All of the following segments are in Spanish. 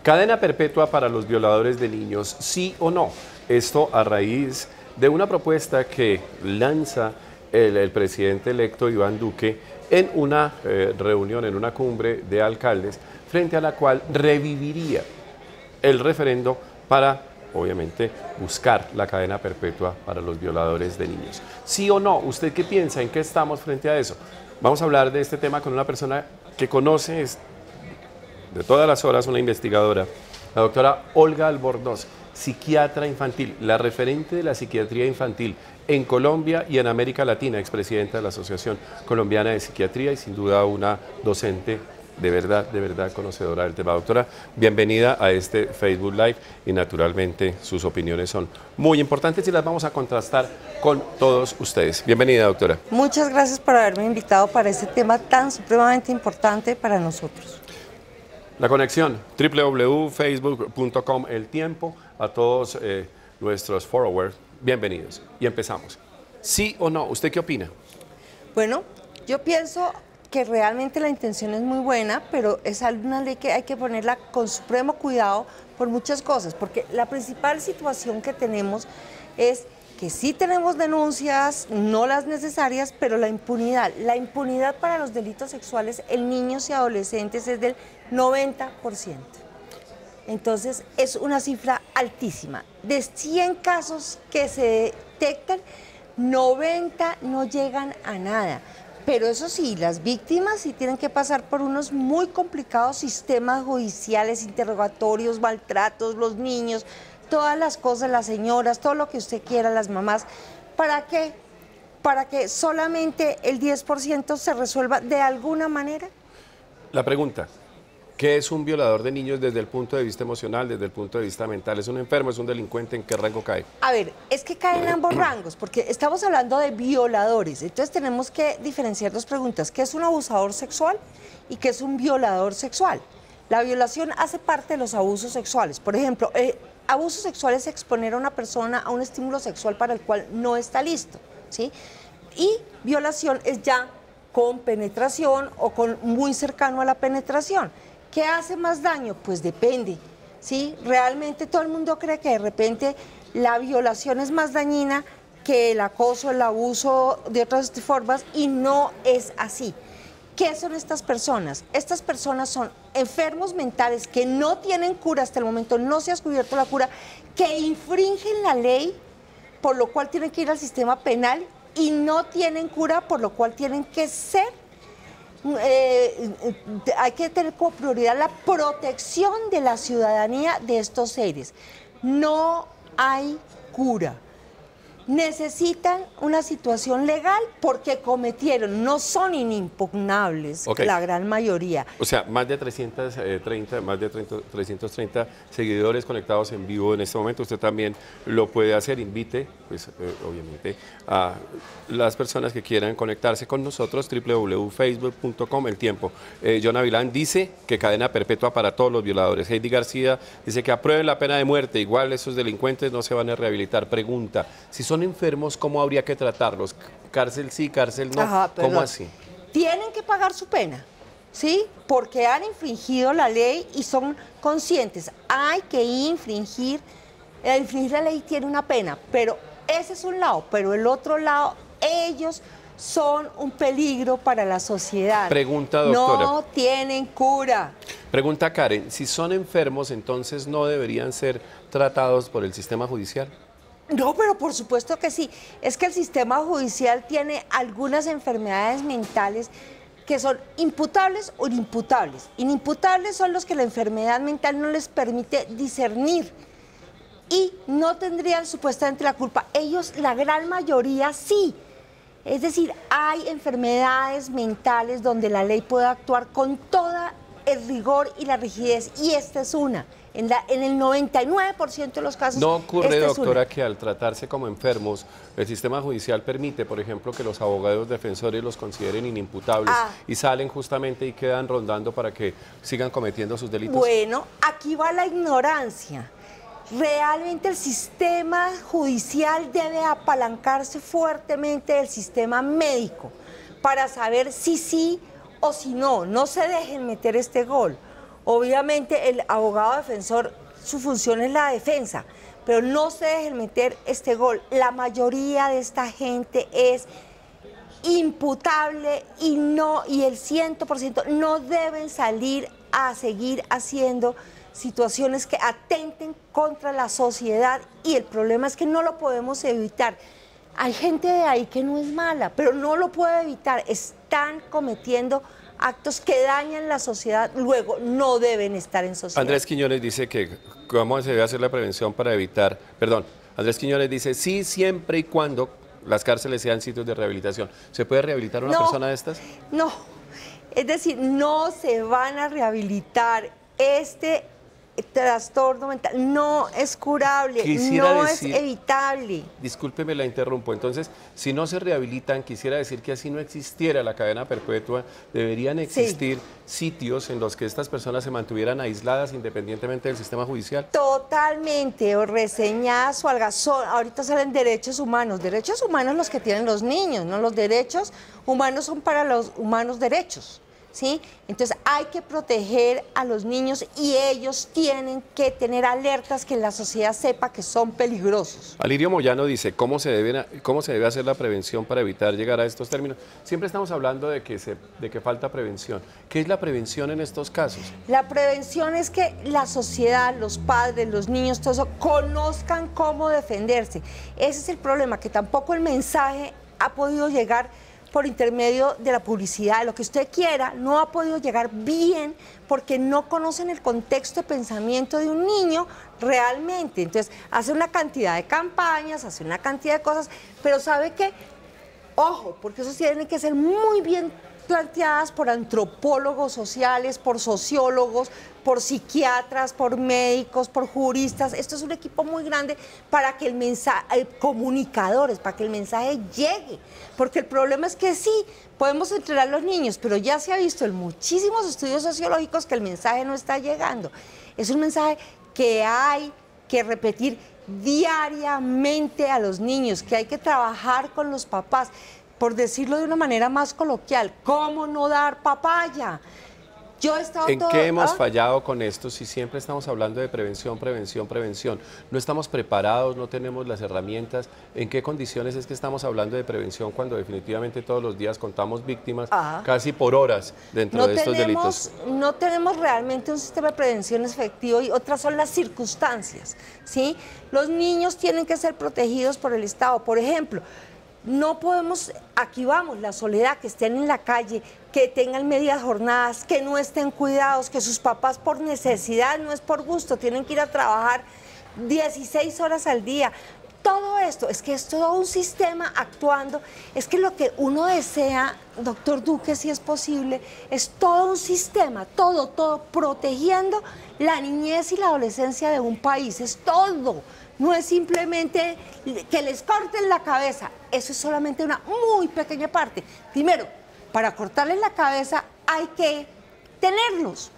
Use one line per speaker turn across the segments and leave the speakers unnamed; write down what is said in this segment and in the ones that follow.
Cadena perpetua para los violadores de niños, ¿sí o no? Esto a raíz de una propuesta que lanza el presidente electo Iván Duque en una reunión, en una cumbre de alcaldes, frente a la cual reviviría el referendo para, obviamente, buscar la cadena perpetua para los violadores de niños. ¿Sí o no? ¿Usted qué piensa? ¿En qué estamos frente a eso? Vamos a hablar de este tema con una persona que conoce de todas las horas, una investigadora, la doctora Olga Albornoz, psiquiatra infantil, la referente de la psiquiatría infantil en Colombia y en América Latina, expresidenta de la Asociación Colombiana de Psiquiatría y sin duda una docente de verdad conocedora del tema. Doctora, bienvenida a este Facebook Live y naturalmente sus opiniones son muy importantes y las vamos a contrastar con todos ustedes. Bienvenida, doctora.
Muchas gracias por haberme invitado para este tema tan supremamente importante para nosotros.
La conexión, www.facebook.com, El Tiempo, a todos nuestros followers, bienvenidos. Y empezamos. ¿Sí o no? ¿Usted qué opina?
Bueno, yo pienso que realmente la intención es muy buena, pero es una ley que hay que ponerla con supremo cuidado por muchas cosas, porque la principal situación que tenemos es que sí tenemos denuncias, no las necesarias, pero la impunidad para los delitos sexuales en niños y adolescentes es del 90%. Entonces es una cifra altísima. De 100 casos que se detectan, 90 no llegan a nada. Pero eso sí, las víctimas sí tienen que pasar por unos muy complicados sistemas judiciales, interrogatorios, maltratos, los niños, todas las cosas, las señoras, todo lo que usted quiera, las mamás. ¿Para qué? ¿Para que solamente el 10% se resuelva de alguna manera?
La pregunta, ¿qué es un violador de niños desde el punto de vista emocional, desde el punto de vista mental? ¿Es un enfermo, es un delincuente? ¿En qué rango cae?
A ver, es que caen ambos rangos, porque estamos hablando de violadores. Entonces tenemos que diferenciar dos preguntas. ¿Qué es un abusador sexual y qué es un violador sexual? La violación hace parte de los abusos sexuales. Por ejemplo, abuso sexual es exponer a una persona a un estímulo sexual para el cual no está listo, ¿sí? Y violación es ya con penetración o con muy cercano a la penetración. ¿Qué hace más daño? Pues depende, ¿sí? Realmente todo el mundo cree que de repente la violación es más dañina que el acoso, el abuso de otras formas y no es así. ¿Qué son estas personas? Estas personas son enfermos mentales que no tienen cura hasta el momento, no se ha descubierto la cura, que infringen la ley, por lo cual tienen que ir al sistema penal y no tienen cura, por lo cual tienen que ser, hay que tener como prioridad la protección de la ciudadanía de estos seres. No hay cura. Necesitan una situación legal porque cometieron, no son inimpugnables, la gran mayoría.
O sea, más de 330 seguidores conectados en vivo en este momento. Usted también lo puede hacer. Invite, pues, obviamente, a las personas que quieran conectarse con nosotros, www.facebook.com, El Tiempo. John Avilán dice que cadena perpetua para todos los violadores. Heidi García dice que aprueben la pena de muerte. Igual esos delincuentes no se van a rehabilitar. Pregunta, si son enfermos, ¿cómo habría que tratarlos? ¿Cárcel sí, cárcel no?
Ajá,
¿Cómo así?
Tienen que pagar su pena, ¿sí? Porque han infringido la ley y son conscientes. Hay que infringir la ley tiene una pena, pero ese es un lado, pero el otro lado, ellos son un peligro para la sociedad.
Pregunta, doctora.
No tienen cura.
Pregunta Karen, si son enfermos, entonces no deberían ser tratados por el sistema judicial.
No, pero por supuesto que sí. Es que el sistema judicial tiene algunas enfermedades mentales que son imputables o inimputables. Inimputables son los que la enfermedad mental no les permite discernir y no tendrían supuestamente la culpa. Ellos, la gran mayoría, sí. Es decir, hay enfermedades mentales donde la ley puede actuar con toda el rigor y la rigidez, y esta es una. En el 99% de los casos.
¿No ocurre, doctora, que al tratarse como enfermos, el sistema judicial permite, por ejemplo, que los abogados defensores los consideren inimputables y salen justamente y quedan rondando para que sigan cometiendo sus delitos?
Bueno, aquí va la ignorancia. Realmente el sistema judicial debe apalancarse fuertemente del sistema médico para saber si sí o si no. No se dejen meter este gol. Obviamente el abogado defensor, su función es la defensa, pero no se dejen meter este gol. La mayoría de esta gente es imputable y el 100% no deben salir a seguir haciendo situaciones que atenten contra la sociedad, y el problema es que no lo podemos evitar. Hay gente de ahí que no es mala, pero no lo puede evitar. Están cometiendo actos que dañan la sociedad, luego no deben estar en sociedad.
Andrés Quiñones dice que cómo se debe hacer la prevención para evitar, perdón, Andrés Quiñones dice sí, siempre y cuando las cárceles sean sitios de rehabilitación. ¿Se puede rehabilitar a una persona de estas?
No, es decir, no se van a rehabilitar. Este trastorno mental no es curable, no es evitable.
Discúlpeme, la interrumpo. Entonces, si no se rehabilitan, quisiera decir que así no existiera la cadena perpetua, deberían existir sitios en los que estas personas se mantuvieran aisladas independientemente del sistema judicial.
Totalmente, o reseñadas o algazón. Ahorita salen derechos humanos los que tienen los niños, ¿no? Los derechos humanos son para los humanos derechos. ¿Sí? Entonces hay que proteger a los niños y ellos tienen que tener alertas que la sociedad sepa que son peligrosos.
Alirio Moyano dice, ¿cómo se debe hacer la prevención para evitar llegar a estos términos? Siempre estamos hablando de que falta prevención. ¿Qué es la prevención en estos casos?
La prevención es que la sociedad, los padres, los niños, todo eso, conozcan cómo defenderse. Ese es el problema, que tampoco el mensaje ha podido llegar por intermedio de la publicidad, de lo que usted quiera, no ha podido llegar bien porque no conocen el contexto de pensamiento de un niño realmente. Entonces, hace una cantidad de campañas, hace una cantidad de cosas, pero ¿sabe qué? Ojo, porque eso tiene que ser muy bien planteadas por antropólogos sociales, por sociólogos, por psiquiatras, por médicos, por juristas. Esto es un equipo muy grande para que el mensaje, comunicadores, para que el mensaje llegue. Porque el problema es que sí, podemos entrenar a los niños, pero ya se ha visto en muchísimos estudios sociológicos que el mensaje no está llegando. Es un mensaje que hay que repetir diariamente a los niños, que hay que trabajar con los papás. Por decirlo de una manera más coloquial, ¿cómo no dar papaya? Yo he estado
¿En qué hemos fallado con esto si siempre estamos hablando de prevención, prevención, prevención? No estamos preparados, no tenemos las herramientas. ¿En qué condiciones es que estamos hablando de prevención cuando definitivamente todos los días contamos víctimas casi por horas dentro de estos delitos?
No tenemos realmente un sistema de prevención efectivo, y otras son las circunstancias, ¿sí? Los niños tienen que ser protegidos por el Estado. Por ejemplo, no podemos, aquí vamos, la soledad, que estén en la calle, que tengan medias jornadas, que no estén cuidados, que sus papás por necesidad, no es por gusto, tienen que ir a trabajar 16 horas al día. Todo esto, es que es todo un sistema actuando, es que lo que uno desea, doctor Duque, si es posible, es todo un sistema, todo, protegiendo la niñez y la adolescencia de un país, es todo. No es simplemente que les corten la cabeza, eso es solamente una muy pequeña parte. Primero, para cortarles la cabeza hay que tenerlos.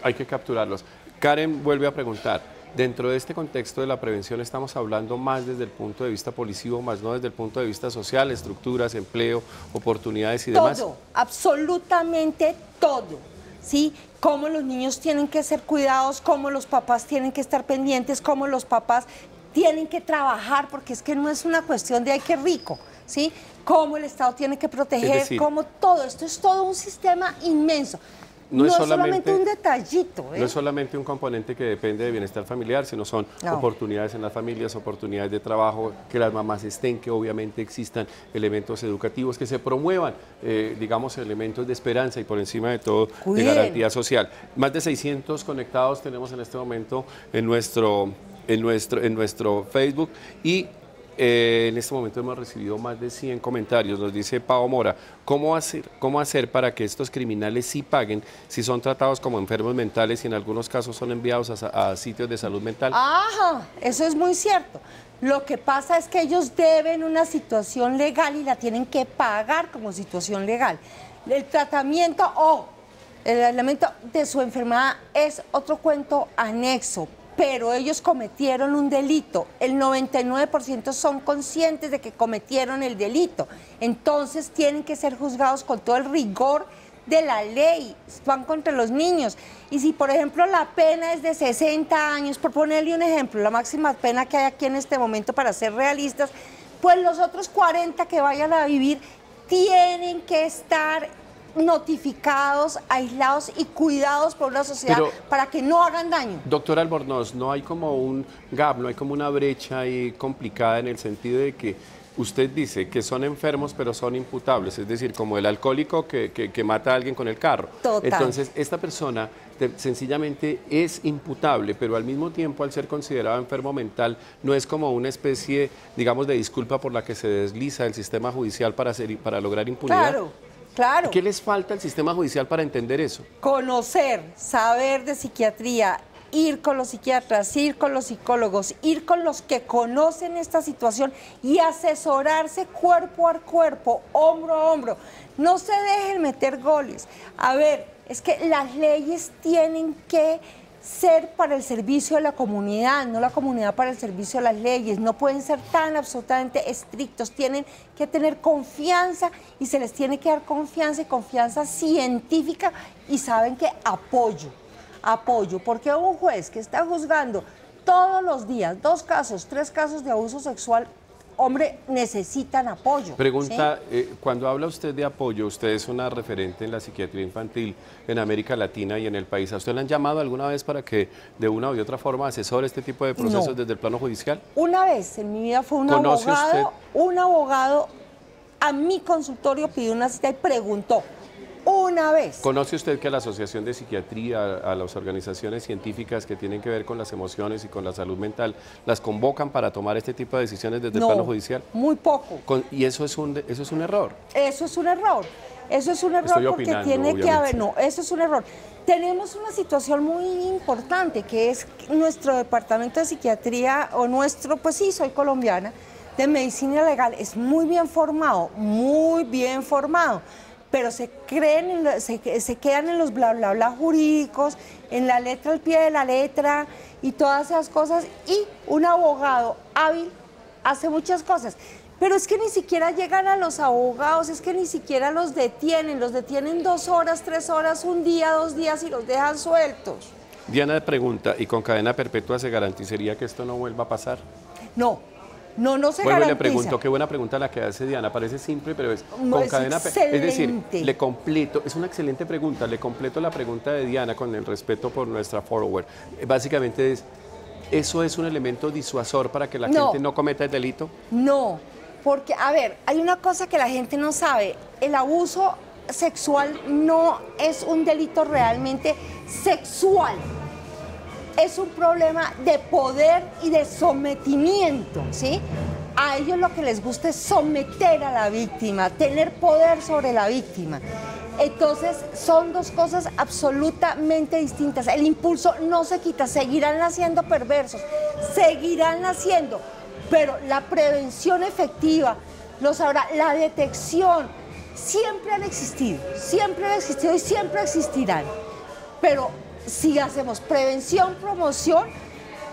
Hay que capturarlos. Karen vuelve a preguntar, dentro de este contexto de la prevención estamos hablando más desde el punto de vista policivo, más no desde el punto de vista social, estructuras, empleo, oportunidades y demás.
Todo, absolutamente todo, ¿sí? Cómo los niños tienen que ser cuidados, cómo los papás tienen que estar pendientes, cómo los papás tienen que trabajar, porque es que no es una cuestión de ay, qué rico, ¿sí? Cómo el Estado tiene que proteger, es decir, cómo todo, esto es todo un sistema inmenso. No es solamente un detallito.
No es solamente un componente que depende de bienestar familiar, sino son oportunidades en las familias, oportunidades de trabajo, que las mamás estén, que obviamente existan elementos educativos, que se promuevan, digamos, elementos de esperanza y por encima de todo de garantía social. Más de 600 conectados tenemos en este momento en nuestro Facebook y en este momento hemos recibido más de 100 comentarios. Nos dice Pao Mora, ¿cómo hacer para que estos criminales sí paguen si son tratados como enfermos mentales y en algunos casos son enviados a sitios de salud mental?
Ajá, eso es muy cierto. Lo que pasa es que ellos deben una situación legal y la tienen que pagar como situación legal. El tratamiento o el elemento de su enfermedad es otro cuento anexo, pero ellos cometieron un delito. El 99% son conscientes de que cometieron el delito. Entonces tienen que ser juzgados con todo el rigor de la ley, van contra los niños. Y si, por ejemplo, la pena es de 60 años, por ponerle un ejemplo, la máxima pena que hay aquí en este momento para ser realistas, pues los otros 40 que vayan a vivir tienen que estar notificados, aislados y cuidados por una sociedad para que no hagan daño.
Doctora Albornoz, no hay como un gap, no hay como una brecha ahí complicada en el sentido de que usted dice que son enfermos pero son imputables, es decir, como el alcohólico que mata a alguien con el carro.
Total.
Entonces, esta persona sencillamente es imputable, pero al mismo tiempo, al ser considerado enfermo mental, no es como una especie, digamos, de disculpa por la que se desliza el sistema judicial para lograr impunidad.
Claro, claro.
¿Qué les falta al sistema judicial para entender eso?
Conocer, saber de psiquiatría, ir con los psiquiatras, ir con los psicólogos, ir con los que conocen esta situación y asesorarse cuerpo a cuerpo, hombro a hombro. No se dejen meter goles. A ver, es que las leyes tienen que ser para el servicio de la comunidad, no la comunidad para el servicio de las leyes. No pueden ser tan absolutamente estrictos, tienen que tener confianza y se les tiene que dar confianza y confianza científica y saben que apoyo, porque un juez que está juzgando todos los días 2 casos, 3 casos de abuso sexual, hombre, necesitan apoyo.
Pregunta,
¿sí?
Cuando habla usted de apoyo, usted es una referente en la psiquiatría infantil en América Latina y en el país. ¿A usted le han llamado alguna vez para que de una u otra forma asesore este tipo de procesos desde el plano judicial?
Una vez en mi vida fue un abogado a mi consultorio, pidió una cita y preguntó. Una vez.
¿Conoce usted que a la Asociación de Psiquiatría, a las organizaciones científicas que tienen que ver con las emociones y con la salud mental, las convocan para tomar este tipo de decisiones desde el plano judicial?
Muy poco.
¿Y eso es un error?
Eso es un error. Eso es un error.
Estoy
porque
opinando,
tiene
obviamente.
que haber, no, eso es un error. Tenemos una situación muy importante que es nuestro departamento de psiquiatría, o nuestro, pues sí, soy colombiana, de medicina legal, es muy bien formado, pero se quedan en los bla, bla, bla jurídicos, en la letra al pie de la letra y todas esas cosas. Y un abogado hábil hace muchas cosas. Pero es que ni siquiera llegan a los abogados, es que ni siquiera los detienen 2 horas, 3 horas, un día, 2 días y los dejan sueltos.
Diana pregunta, ¿y con cadena perpetua se garantizaría que esto no vuelva a pasar?
No se
Vuelvo y
garantiza.
le pregunto, qué buena pregunta la que hace Diana, parece simple, pero es
No, es
cadena
excelente.
Es decir, es una excelente pregunta, le completo la pregunta de Diana con el respeto por nuestra follower. Básicamente ¿eso es un elemento disuasor para que la gente no cometa el delito?
No, porque, a ver, hay una cosa que la gente no sabe, el abuso sexual no es un delito realmente sexual. Es un problema de poder y de sometimiento, ¿sí? A ellos lo que les gusta es someter a la víctima, tener poder sobre la víctima. Entonces, son 2 cosas absolutamente distintas. El impulso no se quita, seguirán naciendo perversos, seguirán naciendo, pero la prevención efectiva, la detección, siempre han existido y siempre existirán. Pero si hacemos prevención, promoción,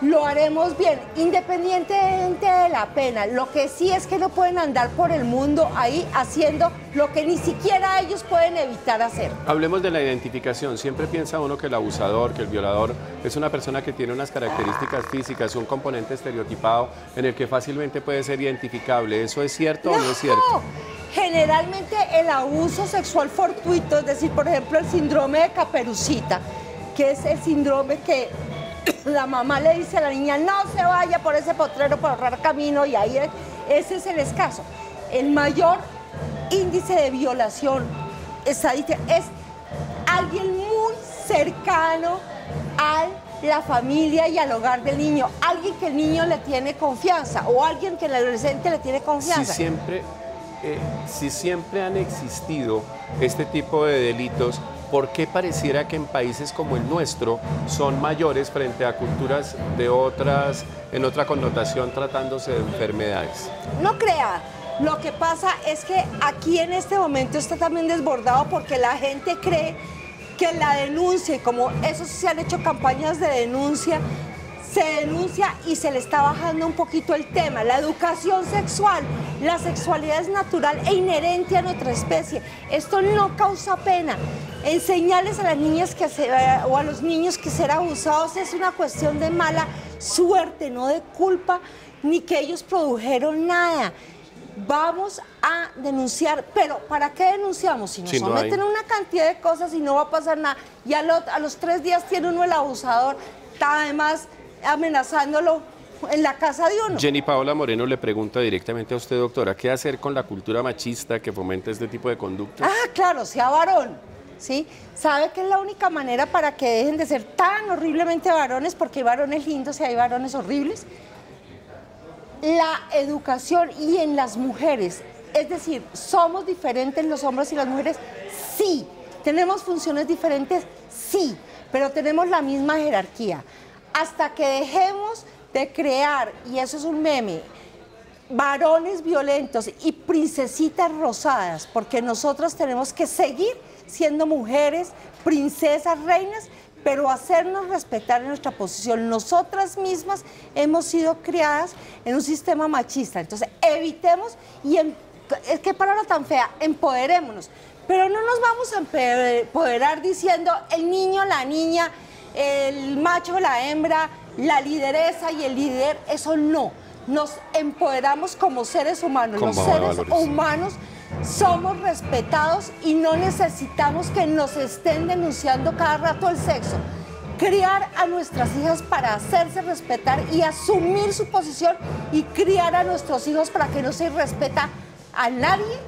lo haremos bien, independientemente de la pena. Lo que sí es que no pueden andar por el mundo ahí haciendo lo que ni siquiera ellos pueden evitar hacer.
Hablemos de la identificación. Siempre piensa uno que el abusador, que el violador, es una persona que tiene unas características físicas, un componente estereotipado en el que fácilmente puede ser identificable. ¿Eso es cierto o no es cierto?
Generalmente el abuso sexual fortuito, es decir, por ejemplo, el síndrome de Caperucita, que es el síndrome que la mamá le dice a la niña, no se vaya por ese potrero por ahorrar camino, y ahí ese es el escaso. El mayor índice de violación estadística es alguien muy cercano a la familia y al hogar del niño, alguien que el niño le tiene confianza o alguien que el adolescente le tiene confianza.
Si siempre han existido este tipo de delitos, ¿por qué pareciera que en países como el nuestro son mayores frente a culturas en otra connotación tratándose de enfermedades?
No crea, lo que pasa es que aquí en este momento está también desbordado porque la gente cree que la denuncia, y como eso se han hecho campañas de denuncia, se denuncia y se le está bajando un poquito el tema. La educación sexual, la sexualidad es natural e inherente a nuestra especie. Esto no causa pena. Enseñarles a las niñas o a los niños que ser abusados es una cuestión de mala suerte, no de culpa, ni que ellos produjeron nada. Vamos a denunciar, pero ¿para qué denunciamos? Si nos someten a una cantidad de cosas y no va a pasar nada, y a los 3 días tiene uno el abusador, además amenazándolo en la casa de uno.
Jenny Paola Moreno le pregunta directamente a usted, doctora, ¿qué hacer con la cultura machista que fomenta este tipo de conductas?
Ah, claro, sea varón, ¿sí? ¿Sabe que es la única manera para que dejen de ser tan horriblemente varones? Porque hay varones lindos y hay varones horribles. La educación y en las mujeres, es decir, ¿somos diferentes los hombres y las mujeres? Sí. ¿Tenemos funciones diferentes? Sí, pero tenemos la misma jerarquía. Hasta que dejemos de crear, y eso es un meme, varones violentos y princesitas rosadas, porque nosotros tenemos que seguir siendo mujeres, princesas, reinas, pero hacernos respetar en nuestra posición. Nosotras mismas hemos sido criadas en un sistema machista, entonces evitemos, es que palabra tan fea, empoderémonos, pero no nos vamos a empoderar diciendo el niño, la niña, el macho, la hembra, la lideresa y el líder, eso no. Nos empoderamos como seres humanos, los seres humanos somos respetados y no necesitamos que nos estén denunciando cada rato el sexo. Criar a nuestras hijas para hacerse respetar y asumir su posición, y criar a nuestros hijos para que no se respeta a nadie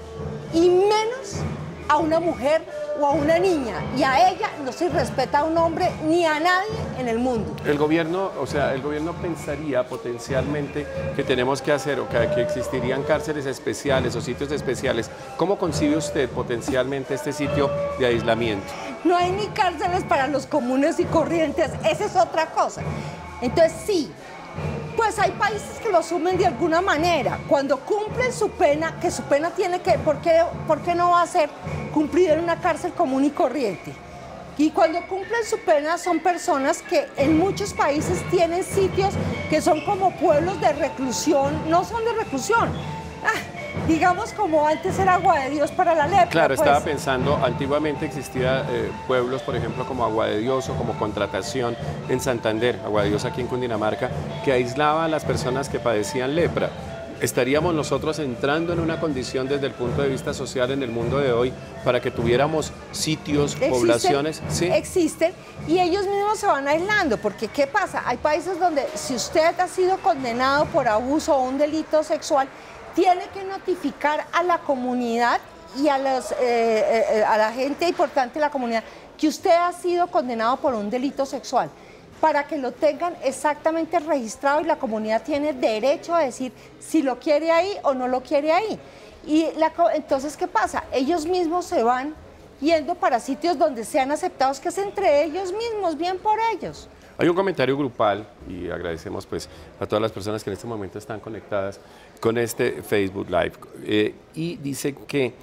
y menos a una mujer o a una niña, y a ella no se respeta a un hombre ni a nadie en el mundo.
El gobierno, el gobierno pensaría potencialmente que tenemos que hacer, o que existirían cárceles especiales o sitios especiales. ¿Cómo concibe usted potencialmente este sitio de aislamiento?
No hay ni cárceles para los comunes y corrientes, esa es otra cosa. Entonces sí, pues hay países que lo asumen de alguna manera. Cuando cumplen su pena, que su pena tiene que, ¿por qué no va a ser cumplida en una cárcel común y corriente? Y cuando cumplen su pena son personas que en muchos países tienen sitios que son como pueblos de reclusión, no son de reclusión, digamos como antes era Agua de Dios para la lepra.
Claro, estaba pensando, antiguamente existían pueblos, por ejemplo, como Agua de Dios o como Contratación en Santander, Agua de Dios aquí en Cundinamarca, que aislaba a las personas que padecían lepra. ¿Estaríamos nosotros entrando en una condición desde el punto de vista social en el mundo de hoy para que tuviéramos sitios, poblaciones?
¿Sí? Existen, y ellos mismos se van aislando, porque ¿qué pasa? Hay países donde si usted ha sido condenado por abuso o un delito sexual, tiene que notificar a la comunidad y a la gente importante de la comunidad que usted ha sido condenado por un delito sexual, para que lo tengan exactamente registrado, y la comunidad tiene derecho a decir si lo quiere ahí o no lo quiere ahí. Y entonces, ¿qué pasa? Ellos mismos se van yendo para sitios donde sean aceptados, que es entre ellos mismos, bien por ellos.
Hay un comentario grupal, y agradecemos pues a todas las personas que en este momento están conectadas con este Facebook Live, y dice que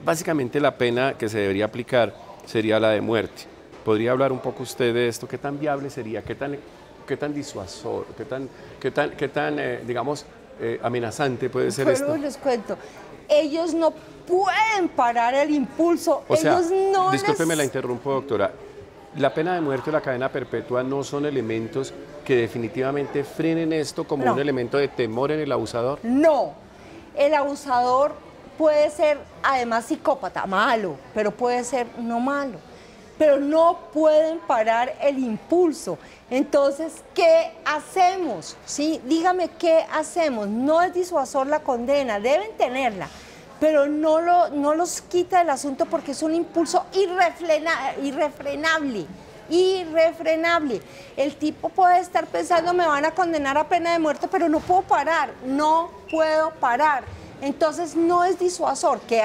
básicamente la pena que se debería aplicar sería la de muerte. ¿Podría hablar un poco usted de esto? ¿Qué tan viable sería? ¿Qué tan disuasor? ¿Qué tan digamos, amenazante puede ser esto?
Les cuento, ellos no pueden parar el impulso.
O sea, discúlpeme, la interrumpo, doctora. ¿La pena de muerte o la cadena perpetua no son elementos que definitivamente frenen esto como un elemento de temor en el abusador?
No, el abusador puede ser además psicópata, malo, pero puede ser no malo. Pero no pueden parar el impulso. Entonces, ¿qué hacemos? ¿Sí? Dígame, ¿qué hacemos? No es disuasor la condena, deben tenerla, pero no los quita del asunto, porque es un impulso irrefrenable. El tipo puede estar pensando, me van a condenar a pena de muerte, pero no puedo parar, no puedo parar. Entonces, no es disuasor, que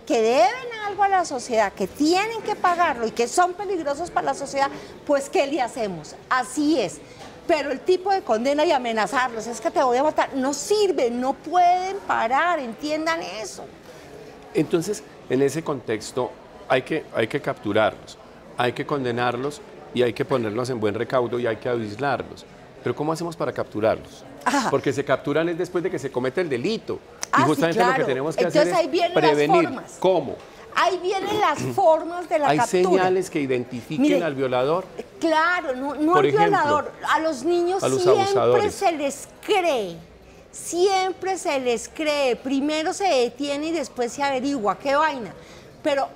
deben algo a la sociedad, que tienen que pagarlo y que son peligrosos para la sociedad, pues ¿qué le hacemos? Así es. Pero el tipo de condena y amenazarlos, es que te voy a matar, no sirve, no pueden parar, entiendan eso.
Entonces, en ese contexto hay que capturarlos, hay que condenarlos, y hay que ponerlos en buen recaudo y hay que aislarlos. Pero ¿cómo hacemos para capturarlos? Porque se capturan es después de que se comete el delito. Y justamente
sí, claro.
lo que tenemos que
Entonces,
hacer
ahí
es prevenir.
las formas.
¿Cómo?
Ahí vienen las formas de la
¿Hay
captura.
señales que identifiquen
Mire,
al violador?
Claro, no
Por
al
ejemplo,
violador. A los niños
a los
siempre
abusadores.
se les cree. Siempre se les cree. Primero se detiene y después se averigua. ¿Qué vaina? Pero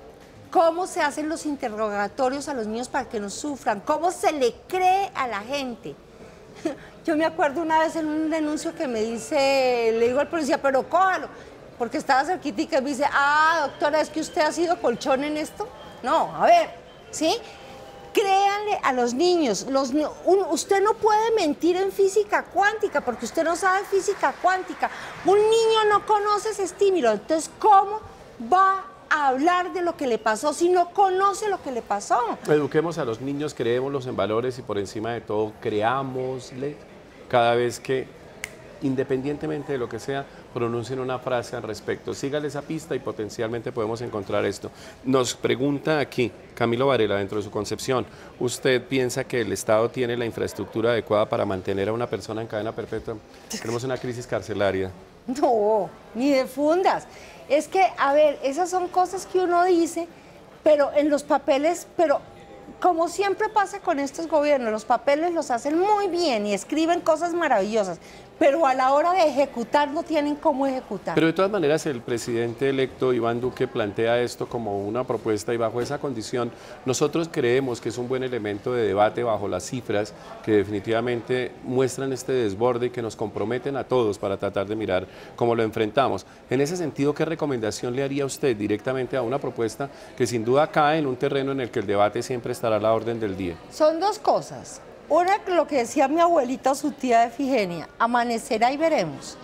¿cómo se hacen los interrogatorios a los niños para que no sufran? ¿Cómo se le cree a la gente? Yo me acuerdo una vez en un denuncio que me dice, le digo al policía, pero cójalo, porque estaba cerquita y que me dice, doctora, ¿es que usted ha sido colchón en esto? No, a ver, ¿sí? Créanle a los niños, usted no puede mentir en física cuántica, porque usted no sabe física cuántica. Un niño no conoce ese estímulo, entonces, ¿cómo va a hablar de lo que le pasó si no conoce lo que le pasó?
Eduquemos a los niños, creémoslos en valores y por encima de todo, creámosle cada vez que, independientemente de lo que sea, pronuncien una frase al respecto. Sígale esa pista y potencialmente podemos encontrar esto. Nos pregunta aquí Camilo Varela, dentro de su concepción, ¿usted piensa que el Estado tiene la infraestructura adecuada para mantener a una persona en cadena perpetua? Tenemos una crisis carcelaria.
No, ni de fundas. Es que, a ver, esas son cosas que uno dice, pero en los papeles, pero como siempre pasa con estos gobiernos, los papeles los hacen muy bien y escriben cosas maravillosas, pero a la hora de ejecutar no tienen cómo ejecutar.
Pero de todas maneras el presidente electo Iván Duque plantea esto como una propuesta y bajo esa condición nosotros creemos que es un buen elemento de debate bajo las cifras que definitivamente muestran este desborde y que nos comprometen a todos para tratar de mirar cómo lo enfrentamos. En ese sentido, ¿qué recomendación le haría usted directamente a una propuesta que sin duda cae en un terreno en el que el debate siempre estará a la orden del día?
Son dos cosas. Una, lo que decía mi abuelita o su tía Efigenia, amanecerá y veremos.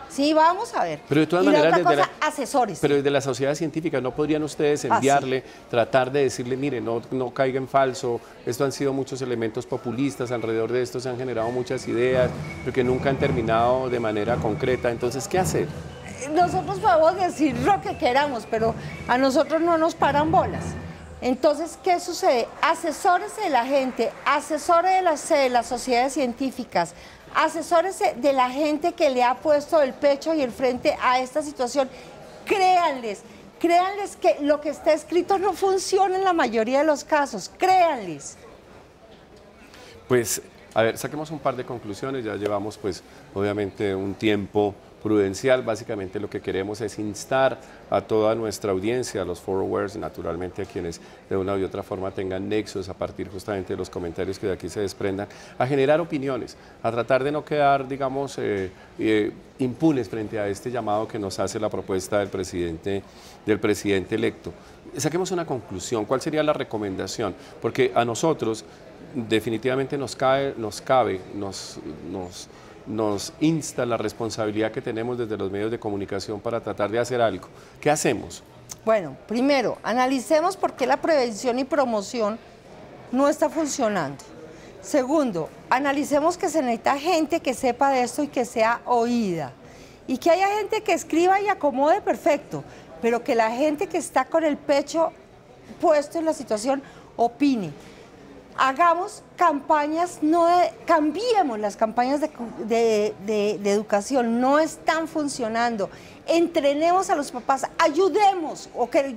Sí, vamos a ver.
Pero de todas
y
maneras,
la otra cosa, asesores.
Pero desde la sociedad científica, ¿no podrían ustedes enviarle, tratar de decirle, mire, no caiga en falso, esto han sido muchos elementos populistas, alrededor de esto se han generado muchas ideas, pero que nunca han terminado de manera concreta, entonces, ¿qué hacer?
Nosotros podemos decir lo que queramos, pero a nosotros no nos paran bolas. Entonces, ¿qué sucede? Asesores de la gente, asesores de las sociedades científicas, asesores de la gente que le ha puesto el pecho y el frente a esta situación. Créanles que lo que está escrito no funciona en la mayoría de los casos, créanles.
Pues, a ver, saquemos un par de conclusiones, ya llevamos pues obviamente un tiempo prudencial. Básicamente lo que queremos es instar a toda nuestra audiencia, a los followers, naturalmente a quienes de una u otra forma tengan nexos a partir justamente de los comentarios que de aquí se desprendan, a generar opiniones, a tratar de no quedar, digamos, impunes frente a este llamado que nos hace la propuesta del presidente electo. Saquemos una conclusión, ¿cuál sería la recomendación? Porque a nosotros definitivamente nos insta la responsabilidad que tenemos desde los medios de comunicación para tratar de hacer algo. ¿Qué hacemos?
Bueno, primero, analicemos por qué la prevención y promoción no está funcionando. Segundo, analicemos que se necesita gente que sepa de esto y que sea oída. Y que haya gente que escriba y acomode perfecto, pero que la gente que está con el pecho puesto en la situación opine. Hagamos campañas, cambiemos las campañas de educación, no están funcionando. Entrenemos a los papás, ayudemos, o que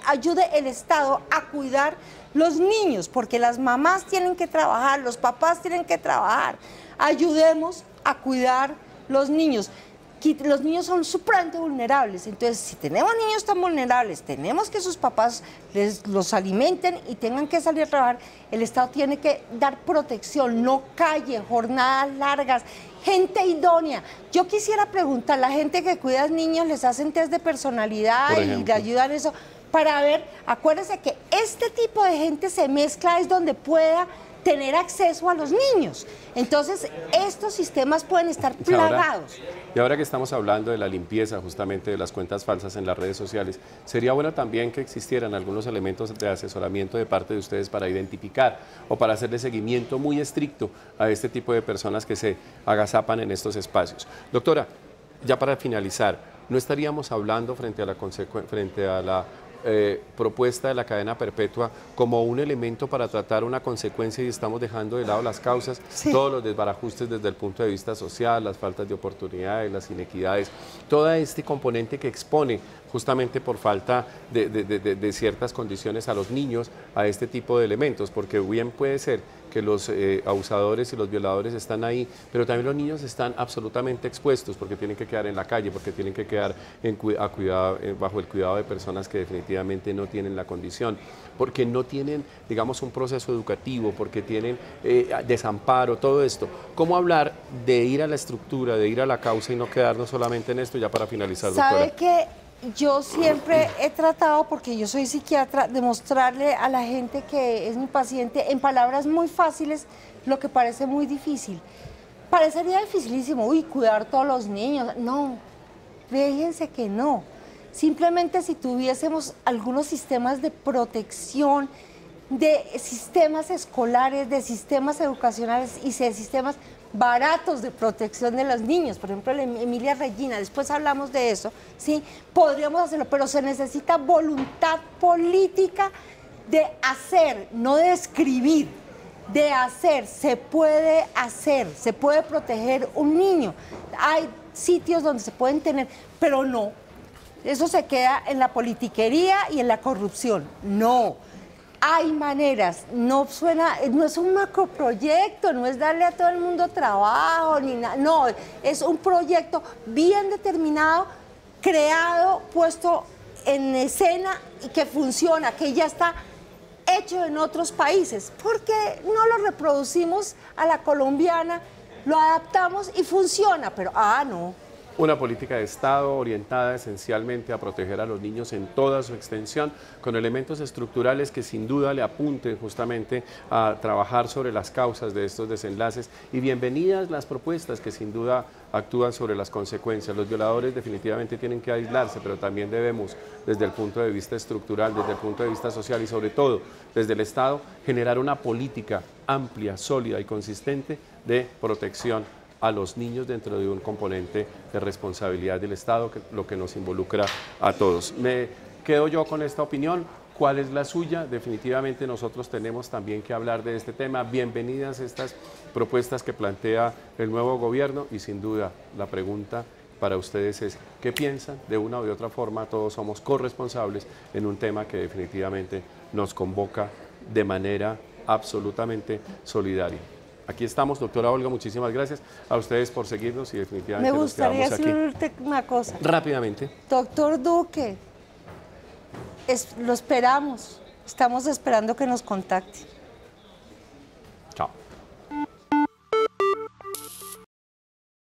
ayude el Estado a cuidar los niños, porque las mamás tienen que trabajar, los papás tienen que trabajar. Ayudemos a cuidar los niños. Los niños son supremamente vulnerables, entonces si tenemos niños tan vulnerables, tenemos que sus papás los alimenten y tengan que salir a trabajar, el Estado tiene que dar protección, no calle, jornadas largas, gente idónea. Yo quisiera preguntar, la gente que cuida a niños, ¿les hacen test de personalidad y le ayudan eso? Para ver, acuérdense que este tipo de gente se mezcla, es donde pueda tener acceso a los niños. Entonces, estos sistemas pueden estar plagados.
Y ahora que estamos hablando de la limpieza justamente de las cuentas falsas en las redes sociales, sería bueno también que existieran algunos elementos de asesoramiento de parte de ustedes para identificar o para hacerle seguimiento muy estricto a este tipo de personas que se agazapan en estos espacios. Doctora, ya para finalizar, ¿no estaríamos hablando frente a la propuesta de la cadena perpetua como un elemento para tratar una consecuencia y estamos dejando de lado las causas,
Sí.
todos los desbarajustes desde el punto de vista social, las faltas de oportunidades, las inequidades, todo este componente que expone justamente por falta de ciertas condiciones a los niños a este tipo de elementos, porque bien puede ser que los abusadores y los violadores están ahí, pero también los niños están absolutamente expuestos porque tienen que quedar en la calle, porque tienen que quedar bajo el cuidado de personas que definitivamente no tienen la condición, porque no tienen, digamos, un proceso educativo, porque tienen desamparo, todo esto. ¿Cómo hablar de ir a la estructura, de ir a la causa y no quedarnos solamente en esto ya para finalizar, doctora?
¿Sabe que yo siempre he tratado, porque yo soy psiquiatra, de mostrarle a la gente que es mi paciente en palabras muy fáciles lo que parece muy difícil? Parecería dificilísimo, uy, cuidar todos los niños. No, fíjense que no. Simplemente si tuviésemos algunos sistemas de protección, de sistemas escolares, de sistemas educacionales y de sistemas baratos de protección de los niños, por ejemplo, Emilia Regina, después hablamos de eso, ¿sí? Podríamos hacerlo, pero se necesita voluntad política de hacer, no de escribir, de hacer. Se puede hacer, se puede proteger un niño. Hay sitios donde se pueden tener, pero no. Eso se queda en la politiquería y en la corrupción. No. Hay maneras, no es un macroproyecto, no es darle a todo el mundo trabajo, ni nada, no, es un proyecto bien determinado, creado, puesto en escena y que funciona, que ya está hecho en otros países, porque no lo reproducimos a la colombiana, lo adaptamos y funciona, pero no.
Una política de Estado orientada esencialmente a proteger a los niños en toda su extensión, con elementos estructurales que sin duda le apunten justamente a trabajar sobre las causas de estos desenlaces. Y bienvenidas las propuestas que sin duda actúan sobre las consecuencias. Los violadores definitivamente tienen que aislarse, pero también debemos, desde el punto de vista estructural, desde el punto de vista social y sobre todo desde el Estado, generar una política amplia, sólida y consistente de protección a los niños dentro de un componente de responsabilidad del Estado, lo que nos involucra a todos. Me quedo yo con esta opinión. ¿Cuál es la suya? Definitivamente nosotros tenemos también que hablar de este tema. Bienvenidas estas propuestas que plantea el nuevo gobierno y sin duda la pregunta para ustedes es ¿qué piensan? De una u otra forma todos somos corresponsables en un tema que definitivamente nos convoca de manera absolutamente solidaria. Aquí estamos, doctora Olga, muchísimas gracias a ustedes por seguirnos y definitivamente
Me gustaría
nos quedamos aquí.
decirte una cosa.
Rápidamente.
Doctor Duque, lo esperamos, estamos esperando que nos contacte.